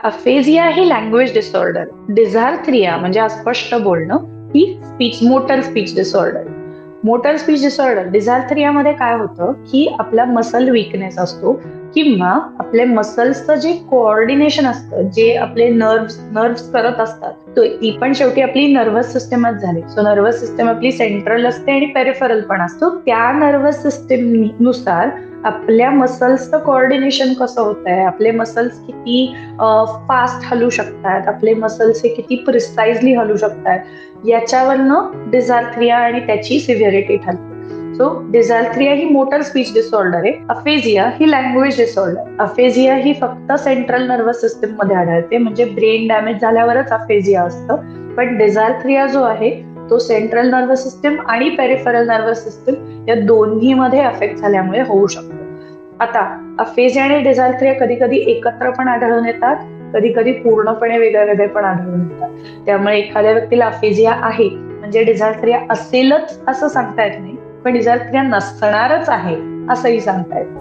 Aphasia ही language disorder. Dysarthria म्हणजे अस्पष्ट बोलणं ही motor speech disorder. Motor speech disorder डिझार्थ्रियामध्ये काय होतं की आपला मसल विकनेस असतो किंवा आपले मसल्सचं जे कोऑर्डिनेशन असतं, जे आपले नर्व्स करत असतात, ती पण शेवटी आपली नर्व्हस सिस्टमच झाली. सो नर्व्हस सिस्टम आपली सेंट्रल असते आणि पेरिफरल पण असतो. त्या नर्व्हस सिस्टम नुसार आपल्या मसल्सचं कोऑर्डिनेशन कसं होत आहे, आपले मसल्स किती फास्ट हलू शकतात, आपले मसल्स हे किती प्रिसाइजली हलू शकतात, याच्यावरनं डिझार्थ्रिया आणि त्याची सिव्हिरिटी ठरते. सो डिझार्थ्रिया ही मोटर स्पीच डिसऑर्डर आहे. अफेजिया ही लँग्वेज डिसऑर्डर. अफेजिया ही फक्त सेंट्रल नर्व्हस सिस्टम मध्ये आढळते, म्हणजे ब्रेन डॅमेज झाल्यावरच अफेजिया असतं. पण डिझार्थ्रिया जो आहे तो सेंट्रल नर्व्हस सिस्टम आणि पेरिफरल नर्व्हस सिस्टम या दोन्ही मध्ये अफेक्ट झाल्यामुळे होऊ शकतो. आता अफेजिया आणि डिझार्थ्रिया कधी कधी एकत्र पण आढळून येतात, कधी कधी पूर्णपणे वेगळे वेगळे पण आढळून येतात. त्यामुळे एखाद्या व्यक्तीला अफेजिया आहे म्हणजे डिझार्थ्रिया असेलच असं सांगता येत नाही, पण डिझार्थ्रिया नसणारच आहे असंही सांगता येत.